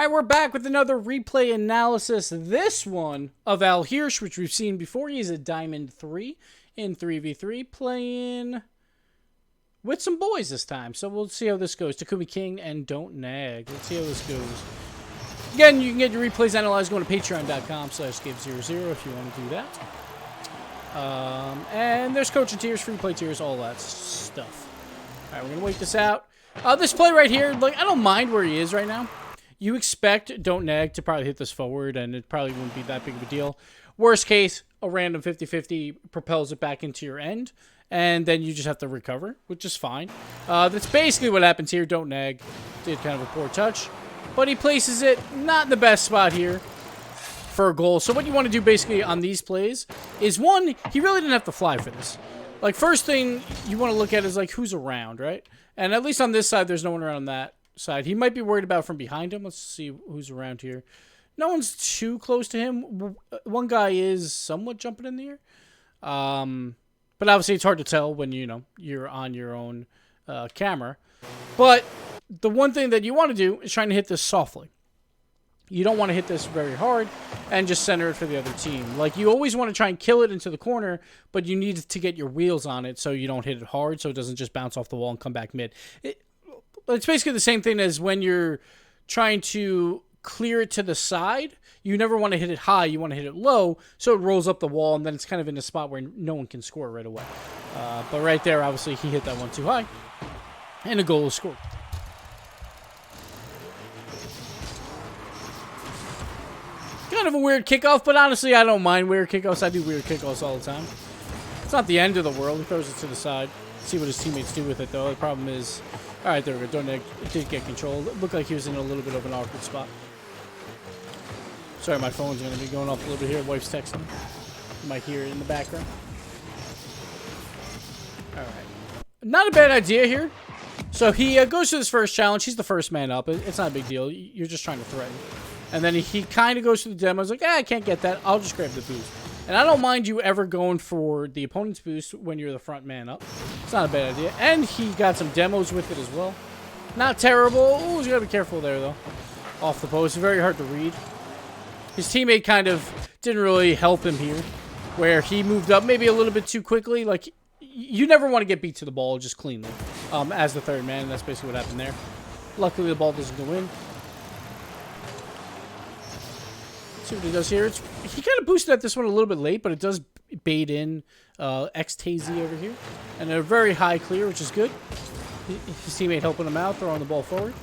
Alright, we're back with another replay analysis. This one of Alheersh, which we've seen before. He's a Diamond 3 in 3v3, playing with some boys this time. So we'll see how this goes. Takumi King and Don't Nag. Let's see how this goes. Again, you can get your replays analyzed going to patreon.com/Gibbs00 if you want to do that. And there's coaching tiers, free play tiers, all that stuff. Alright, we're going to wait this out. This play right here, like, I don't mind where he is right now. You expect Don't Nag to probably hit this forward, and it probably wouldn't be that big of a deal. Worst case, a random 50-50 propels it back into your end, and then you just have to recover, which is fine. That's basically what happens here. Don't Nag did kind of a poor touch, but he places it not in the best spot here for a goal. So what you want to do basically on these plays is, one, he really didn't have to fly for this. Like, first thing you want to look at is, like, who's around, right? And at least on this side, there's no one around that side. He might be worried about from behind him. Let's see who's around here. No one's too close to him. One guy is somewhat jumping in the air. But obviously it's hard to tell when, you know, you're on your own camera. But the one thing that you want to do is trying to hit this softly. You don't want to hit this very hard and just center it for the other team. Like, you always want to try and kill it into the corner, but you need to get your wheels on it so you don't hit it hard, so it doesn't just bounce off the wall and come back mid. It's basically the same thing as when you're trying to clear it to the side. You never want to hit it high. You want to hit it low so it rolls up the wall, and then it's kind of in a spot where no one can score right away. But right there, obviously, he hit that one too high, and a goal was scored. Kind of a weird kickoff, but honestly, I don't mind weird kickoffs. I do weird kickoffs all the time. It's not the end of the world. He throws it to the side. See what his teammates do with it, though. The problem is... All right, there we go. Don't Nag did get control. It looked like he was in a little bit of an awkward spot. Sorry, my phone's going to be going off a little bit here. Wife's texting. You might hear it in the background. All right. Not a bad idea here. So he goes to this first challenge. He's the first man up. It's not a big deal. You're just trying to threaten. And then he kind of goes to the demo. He's like, I can't get that. I'll just grab the boost. And I don't mind you ever going for the opponent's boost when you're the front man up. It's not a bad idea. And he got some demos with it as well. Not terrible. Ooh, he's got to be careful there, though. Off the post. Very hard to read. His teammate kind of didn't really help him here, where he moved up maybe a little bit too quickly. Like, you never want to get beat to the ball just cleanly as the third man. And that's basically what happened there. Luckily, the ball doesn't go in. See what he does here. He kind of boosted at this one a little bit late, but it does bait in X-Tazy over here. And a very high clear, which is good. His teammate helping him out, throwing the ball forward.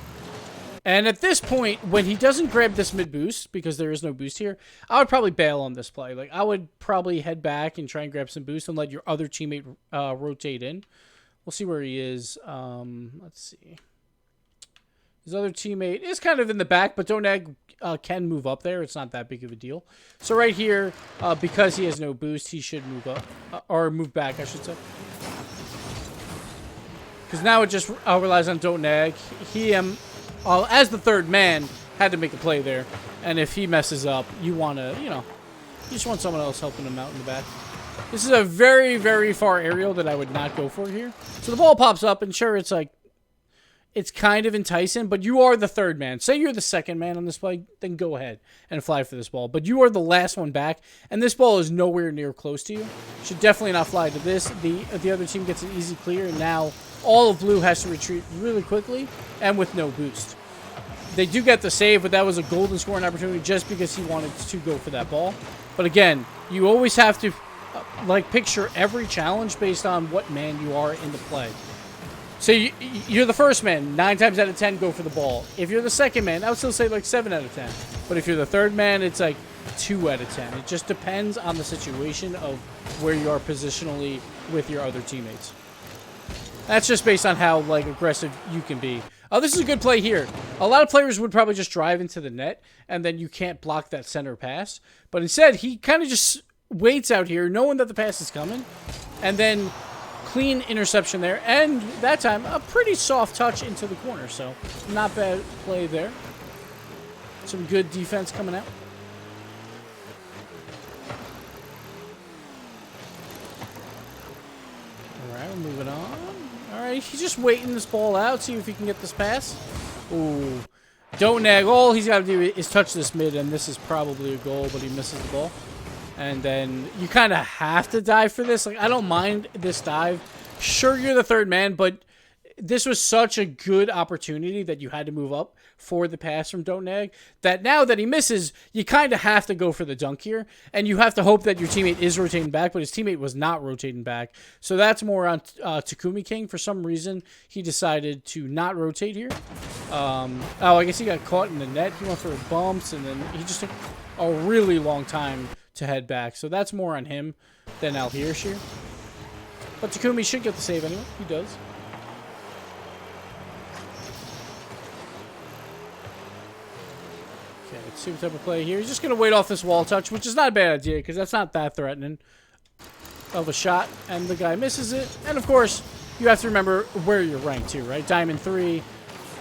And at this point, when he doesn't grab this mid-boost, because there is no boost here, I would probably bail on this play. Like, I would probably head back and try and grab some boost and let your other teammate rotate in. We'll see where he is. Let's see. His other teammate is kind of in the back, but Don't Nag can move up there. It's not that big of a deal. So right here, because he has no boost, he should move up. Or move back, I should say. Because now it just relies on Don't Nag. He, as the third man, had to make a play there. And if he messes up, you want to, you know, you just want someone else helping him out in the back. This is a very, very far aerial that I would not go for here. So the ball pops up, and sure, it's like, it's kind of enticing, but you are the third man. Say you're the second man on this play, then go ahead and fly for this ball. But you are the last one back, and this ball is nowhere near close to you. Should definitely not fly to this. The other team gets an easy clear, and now all of blue has to retreat really quickly and with no boost. They do get the save, but that was a golden scoring opportunity just because he wanted to go for that ball. But again, you always have to like picture every challenge based on what man you are in the play. So you're the first man, 9 times out of 10, go for the ball. If you're the second man, I would still say like 7 out of 10. But if you're the third man, it's like 2 out of 10. It just depends on the situation of where you are positionally with your other teammates. That's just based on how like aggressive you can be. Oh, this is a good play here. A lot of players would probably just drive into the net, and then you can't block that center pass. But instead, he kind of just waits out here, knowing that the pass is coming, and then clean interception there, and that time a pretty soft touch into the corner, so not bad play there. Some good defense coming out. All right, we're moving on. All right, he's just waiting this ball out, see if he can get this pass. Ooh, Don't Nag. All he's got to do is touch this mid, and this is probably a goal, but he misses the ball. And then you kind of have to dive for this. Like, I don't mind this dive. Sure, you're the third man, but this was such a good opportunity that you had to move up for the pass from Don't Nag, that now that he misses, you kind of have to go for the dunk here, and you have to hope that your teammate is rotating back, but his teammate was not rotating back. So that's more on Takumi King. For some reason, he decided to not rotate here. Oh, I guess he got caught in the net. He went for bumps, and then he just took a really long time to head back. So that's more on him than Alheersh here. But Takumi should get the save anyway. He does. Okay, let's see what type of play here. He's just going to wait off this wall touch, which is not a bad idea because that's not that threatening of a shot. And the guy misses it. And, of course, you have to remember where you're ranked too, right? Diamond 3,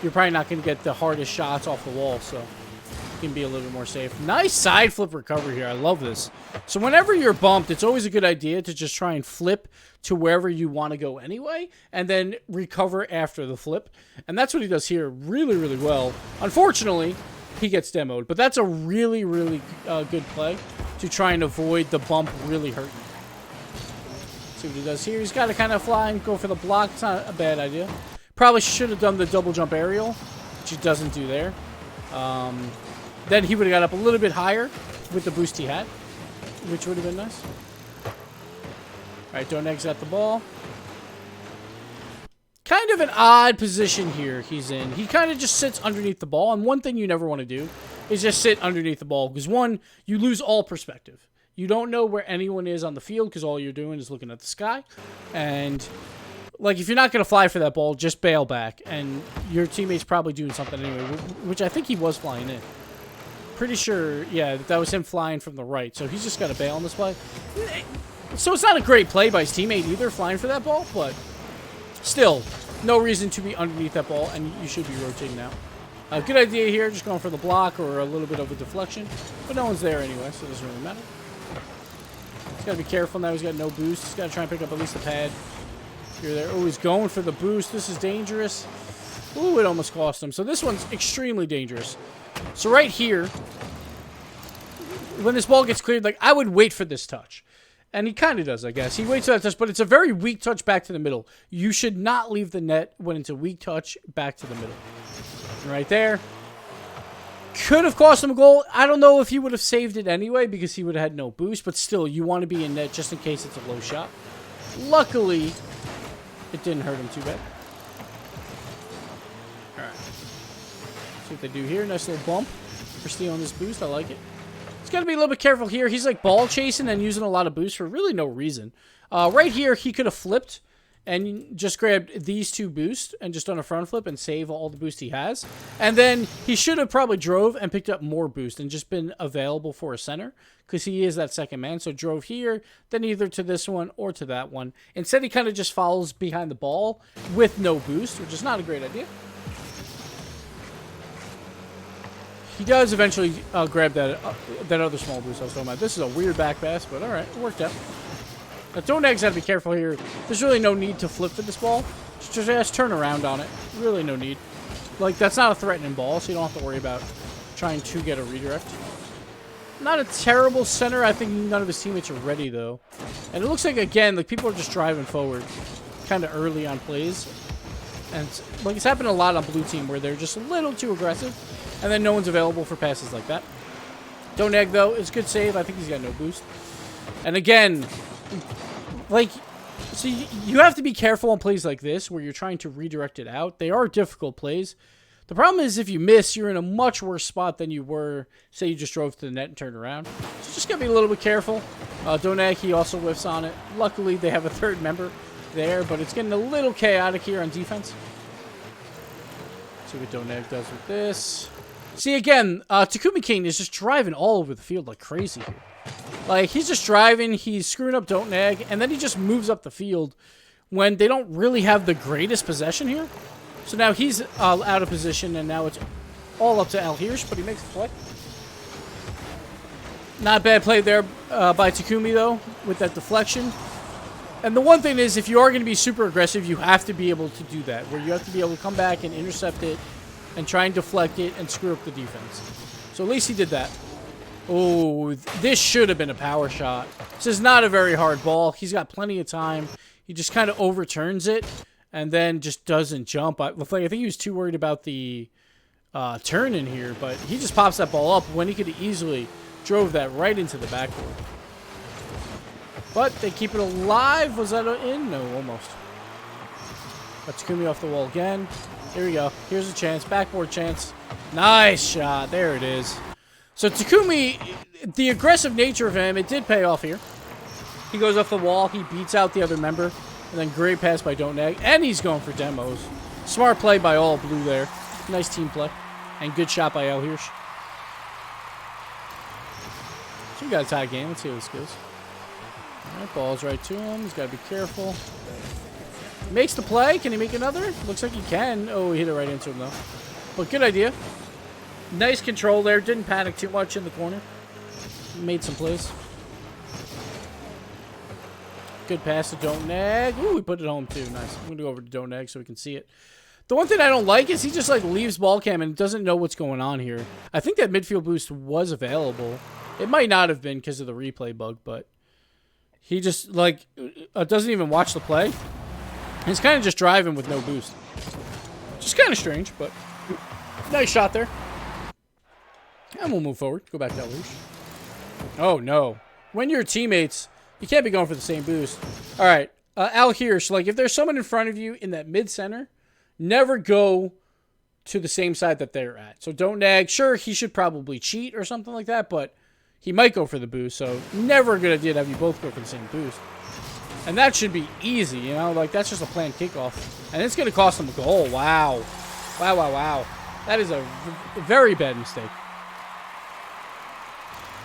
you're probably not going to get the hardest shots off the wall, so you can be a little bit more safe. Nice side flip recovery here. I love this. So whenever you're bumped, it's always a good idea to just try and flip to wherever you want to go anyway, and then recover after the flip. And that's what he does here really, really well. Unfortunately, he gets demoed, but that's a really, really good play to try and avoid the bump really hurting. See what he does here. He's got to kind of fly and go for the block. It's not a bad idea. Probably should have done the double jump aerial, which he doesn't do there. Then he would have got up a little bit higher with the boost he had, which would have been nice. All right, don't exit the ball. Kind of an odd position here he's in. He kind of just sits underneath the ball, and one thing you never want to do is just sit underneath the ball, because one, you lose all perspective. You don't know where anyone is on the field because all you're doing is looking at the sky. And, like, if you're not going to fly for that ball, just bail back, and your teammate's probably doing something anyway, which I think he was flying in. Pretty sure, yeah, that was him flying from the right, so he's just got to bail on this play. So it's not a great play by his teammate either, flying for that ball, but still, no reason to be underneath that ball, and you should be rotating now. Good idea here, just going for the block or a little bit of a deflection, but no one's there anyway, so it doesn't really matter. He's got to be careful now. He's got no boost. He's got to try and pick up at least a pad. Here, there. Oh, he's going for the boost. This is dangerous. Ooh, it almost cost him. So this one's extremely dangerous. So right here, when this ball gets cleared, like, I would wait for this touch. And he kind of does, I guess. He waits for that touch, but it's a very weak touch back to the middle. You should not leave the net when it's a weak touch back to the middle. Right there. Could have cost him a goal. I don't know if he would have saved it anyway because he would have had no boost, but still, you want to be in net just in case it's a low shot. Luckily, it didn't hurt him too bad. Alright. See what they do here. Nice little bump for stealing this boost. I like it. He's got to be a little bit careful here. He's like ball chasing and using a lot of boost for really no reason. Right here, he could have flipped and just grabbed these two boosts and just done a front flip and save all the boost he has. And then he should have probably drove and picked up more boost and just been available for a center because he is that second man. So drove here, then either to this one or to that one. Instead, he kind of just follows behind the ball with no boost, which is not a great idea. He does eventually grab that other small boost I was talking about. This is a weird back pass, but all right, it worked out. Now, Don't Eggs have to be careful here. There's really no need to flip for this ball. Just turn around on it. Really no need. Like, that's not a threatening ball, so you don't have to worry about trying to get a redirect. Not a terrible center. I think none of his teammates are ready, though. And it looks like, again, like people are just driving forward kind of early on plays. And like it's happened a lot on blue team where they're just a little too aggressive, and then no one's available for passes like that. Don't Egg, though, it's a good save. I think he's got no boost. And again, like, so you have to be careful on plays like this where you're trying to redirect it out. They are difficult plays. The problem is if you miss, you're in a much worse spot than you were, say you just drove to the net and turned around. So just got to be a little bit careful. Don't Egg, he also whiffs on it. Luckily, they have a third member there, but it's getting a little chaotic here on defense. See what Don't Egg does with this. See, again, Takumi King is just driving all over the field like crazy here. Like, he's just driving, he's screwing up Don't Nag, and then he just moves up the field when they don't really have the greatest possession here. So now he's out of position, and now it's all up to Alheersh, but he makes the play. Not a bad play there by Takumi, though, with that deflection. And the one thing is, if you are going to be super aggressive, you have to be able to do that, where you have to be able to come back and intercept it and try and deflect it and screw up the defense. So at least he did that. Oh, this should have been a power shot. This is not a very hard ball. He's got plenty of time. He just kind of overturns it and then just doesn't jump. I think he was too worried about the turn in here, but he just pops that ball up when he could have easily drove that right into the backboard. But they keep it alive. Was that in? No, almost. Got Takumi off the wall again. Here we go. Here's a chance. Backboard chance. Nice shot. There it is. So Takumi, the aggressive nature of him, it did pay off here. He goes off the wall. He beats out the other member. And then great pass by Don't Nag. And he's going for demos. Smart play by all blue there. Nice team play. And good shot by Alheersh. So we got a tie game. Let's see how this goes. Alright, ball's right to him. He's got to be careful. Makes the play. Can he make another? Looks like he can. Oh, he hit it right into him, though. But good idea. Nice control there. Didn't panic too much in the corner. Made some plays. Good pass to Don't Nag. Ooh, we put it home, too. Nice. I'm going to go over to Don't Nag so we can see it. The one thing I don't like is he just, like, leaves ball cam and doesn't know what's going on here. I think that midfield boost was available. It might not have been because of the replay bug, but he just, like, doesn't even watch the play. He's kind of just driving with no boost. Just kind of strange, but nice shot there. And we'll move forward. Go back to Alheersh. Oh, no. When you're teammates, you can't be going for the same boost. All right. Alheersh, like, if there's someone in front of you in that mid-center, never go to the same side that they're at. So Don't Nag. Sure, he should probably cheat or something like that, but he might go for the boost. So never a good idea to have you both go for the same boost. And that should be easy, you know? Like, that's just a planned kickoff. And it's going to cost them a goal. Wow. Wow, wow, wow. That is a very bad mistake.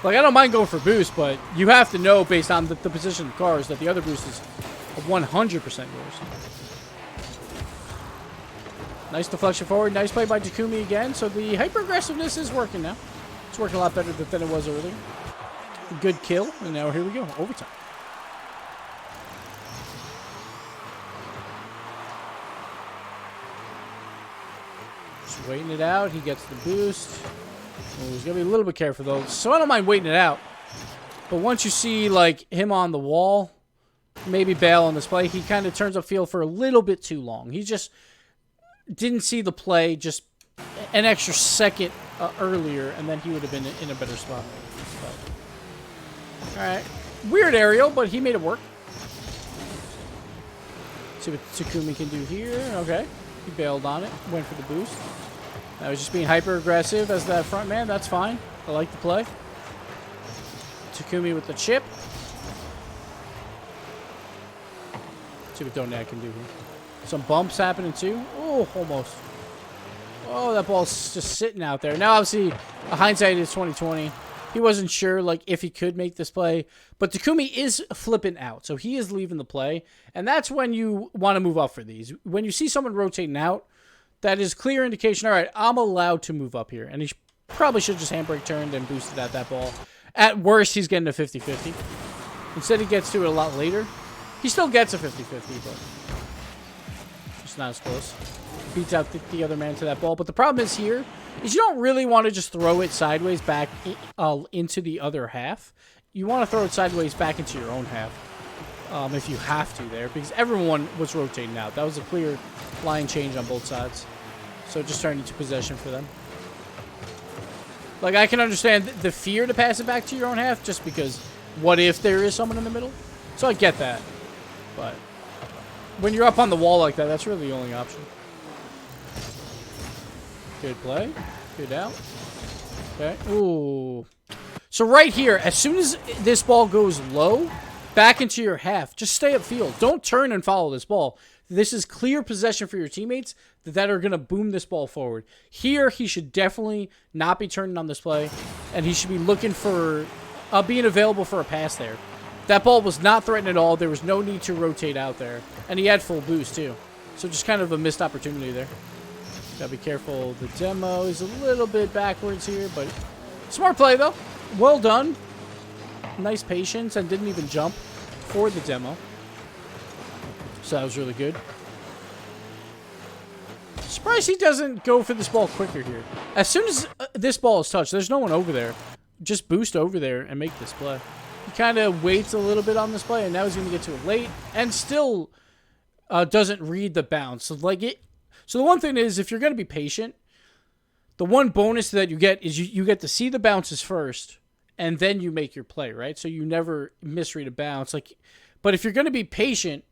Like, I don't mind going for boost, but you have to know, based on the position of cars, that the other boost is 100% yours. Nice deflection forward. Nice play by Takumi again. So the hyper-aggressiveness is working now. It's working a lot better than it was earlier. Good kill. And now here we go. Overtime. Just waiting it out. He gets the boost. Oh, he's going to be a little bit careful, though. So I don't mind waiting it out. But once you see, like, him on the wall, maybe bail on this play, he kind of turns upfield for a little bit too long. He just didn't see the play just an extra second earlier, and then he would have been in a better spot. But, all right. Weird aerial, but he made it work. See what Takumi can do here. Okay. He bailed on it. Went for the boost. Now he's just being hyper-aggressive as that front man. That's fine. I like the play. Takumi with the chip. See what Don't Nag can do here. Some bumps happening too. Oh, almost. Oh, that ball's just sitting out there. Now, obviously, hindsight is 20/20. He wasn't sure, like, if he could make this play. But Takumi is flipping out, so he is leaving the play. And that's when you want to move up for these. When you see someone rotating out, that is clear indication, all right, I'm allowed to move up here. And he probably should have just handbrake turned and boosted at that ball. At worst, he's getting a 50-50. Instead, he gets to it a lot later. He still gets a 50-50, but just not as close. Beats out the other man to that ball. But the problem is here is you don't really want to just throw it sideways back into the other half. You want to throw it sideways back into your own half if you have to there, because everyone was rotating out. That was a clear line change on both sides. So just turned into possession for them. Like, I can understand the fear to pass it back to your own half just because what if there is someone in the middle? So I get that. But when you're up on the wall like that, that's really the only option. Good play. Good out. Okay. Ooh. So right here, as soon as this ball goes low, back into your half, just stay upfield. Don't turn and follow this ball. This is clear possession for your teammates that are going to boom this ball forward. Here, he should definitely not be turning on this play, and he should be looking for being available for a pass there. That ball was not threatened at all. There was no need to rotate out there, and he had full boost too. So just kind of a missed opportunity there. Gotta be careful. The demo is a little bit backwards here, but smart play though. Well done. Nice patience, and didn't even jump for the demo. So that was really good. Surprised he doesn't go for this ball quicker here. As soon as this ball is touched, there's no one over there. Just boost over there and make this play. He kind of waits a little bit on this play, and now he's going to get to it late, and still doesn't read the bounce. So the one thing is, if you're going to be patient, the one bonus that you get is you get to see the bounces first, and then you make your play, right? So you never misread a bounce. But if you're going to be patient,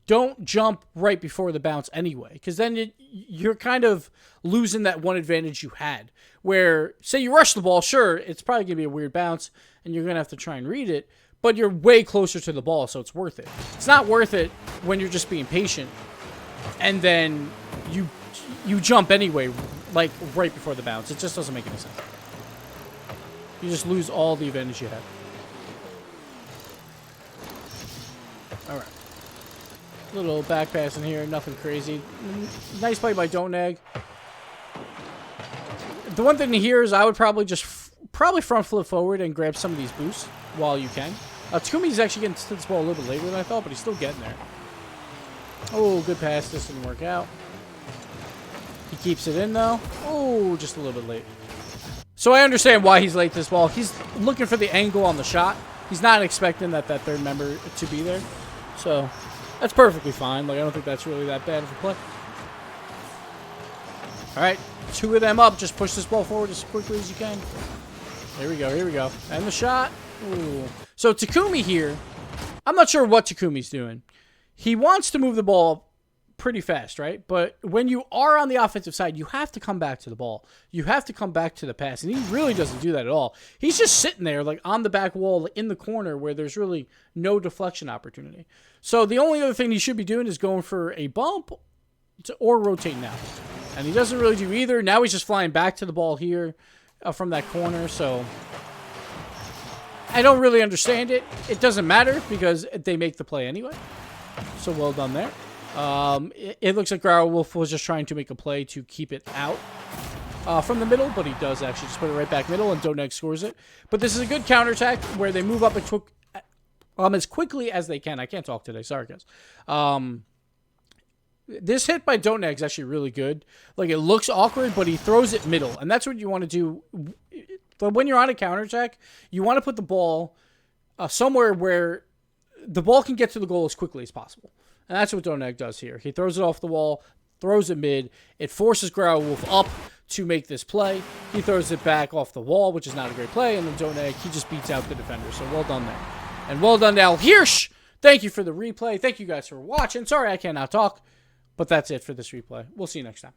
don't jump right before the bounce anyway, because then you're kind of losing that one advantage you had. Where, say you rush the ball, sure, it's probably going to be a weird bounce, and you're going to have to try and read it, but you're way closer to the ball, so it's worth it. It's not worth it when you're just being patient, and then you jump anyway, like right before the bounce. It just doesn't make any sense. You just lose all the advantage you had. All right. Little back pass in here, nothing crazy. Nice play by Don't Nag. The one thing here is I would probably just front flip forward and grab some of these boosts while you can. Takumi's actually getting to this ball a little bit later than I thought, but he's still getting there. Oh, good pass. This didn't work out. He keeps it in, though. Oh, just a little bit late. So I understand why he's late this ball. He's looking for the angle on the shot. He's not expecting that third member to be there. So that's perfectly fine. Like, I don't think that's really that bad of a play. All right, 2 of them up. Just push this ball forward as quickly as you can. Here we go, here we go. And the shot. Ooh. So Takumi here, I'm not sure what Takumi's doing. He wants to move the ball pretty fast, right? But when you are on the offensive side, you have to come back to the ball. You have to come back to the pass. And he really doesn't do that at all. He's just sitting there like on the back wall in the corner where there's really no deflection opportunity. So the only other thing he should be doing is going for a bump or rotating out. And he doesn't really do either. Now he's just flying back to the ball here from that corner. So I don't really understand it. It doesn't matter because they make the play anyway. So well done there. It looks like Growl Wolf was just trying to make a play to keep it out from the middle, but he does actually just put it right back middle, and Doneg scores it. But this is a good counterattack where they move up as quickly as they can. I can't talk today. Sorry, guys. This hit by Doneg is actually really good. Like, it looks awkward, but he throws it middle, and that's what you want to do. But when you're on a counterattack, you want to put the ball somewhere where the ball can get to the goal as quickly as possible. And that's what Doneg does here. He throws it off the wall, throws it mid. It forces Growl Wolf up to make this play. He throws it back off the wall, which is not a great play. And then Doneg, he just beats out the defender. So well done there. And well done to Alheersh. Thank you for the replay. Thank you guys for watching. Sorry I cannot talk, but that's it for this replay. We'll see you next time.